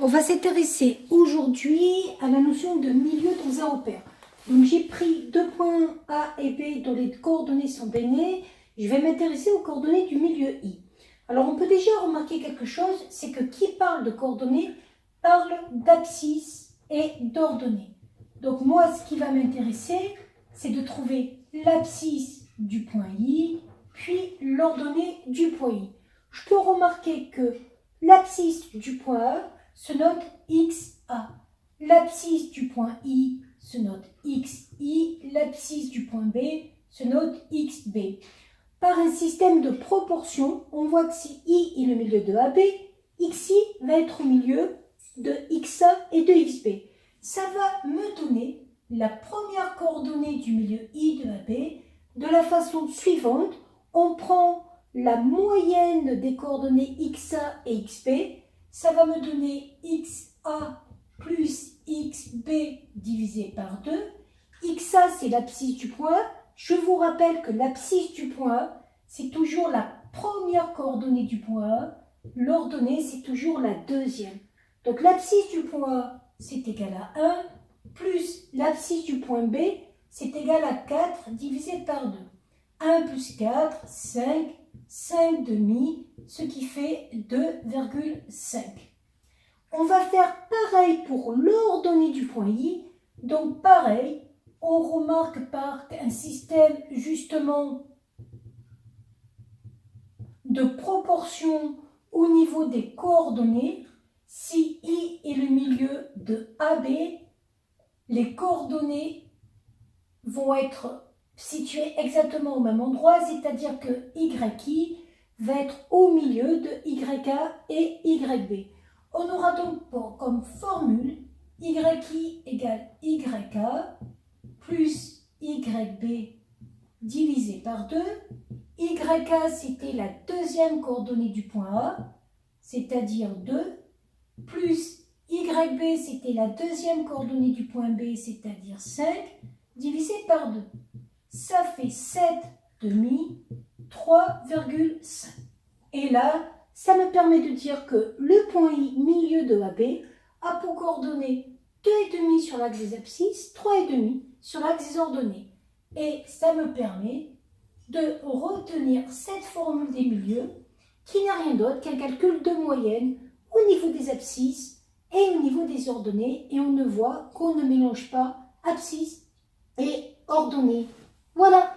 On va s'intéresser aujourd'hui à la notion de milieu dans un repère. Donc j'ai pris deux points A et B dont les coordonnées sont données. Je vais m'intéresser aux coordonnées du milieu I. Alors on peut déjà remarquer quelque chose, c'est que qui parle de coordonnées parle d'abscisse et d'ordonnées. Donc moi ce qui va m'intéresser, c'est de trouver l'abscisse du point I, puis l'ordonnée du point I. Je peux remarquer que l'abscisse du point A se note XA. L'abscisse du point I se note XI. L'abscisse du point B se note XB. Par un système de proportion, on voit que si I est le milieu de AB, XI va être au milieu de XA et de XB. Ça va me donner la première coordonnée du milieu I de AB de la façon suivante. On prend la moyenne des coordonnées XA et XB. Ça va me donner XA plus XB divisé par 2. XA, c'est l'abscisse du point A. Je vous rappelle que l'abscisse du point A, c'est toujours la première coordonnée du point A. L'ordonnée, c'est toujours la deuxième. Donc l'abscisse du point A, c'est égal à 1, plus l'abscisse du point B, c'est égal à 4 divisé par 2. 1 plus 4, 5, 5 demi, ce qui fait 2,5. On va faire pareil pour l'ordonnée du point I. Donc pareil, on remarque par un système justement de proportion au niveau des coordonnées. Si I est le milieu de AB, les coordonnées vont être situées exactement au même endroit, c'est-à-dire que YI va être au milieu de YA et YB. On aura donc comme formule YI égale YA plus YB divisé par 2. YA, c'était la deuxième coordonnée du point A, c'est-à-dire 2, plus YB, c'était la deuxième coordonnée du point B, c'est-à-dire 5, divisé par 2. Ça fait 7 demi, 3,5. Et là, ça me permet de dire que le point I, milieu de AB, a pour coordonnées 2,5 sur l'axe des abscisses, 3,5 sur l'axe des ordonnées. Et ça me permet de retenir cette formule des milieux qui n'est rien d'autre qu'un calcul de moyenne au niveau des abscisses et au niveau des ordonnées. Et on ne voit qu'on ne mélange pas abscisses et ordonnées. Voilà.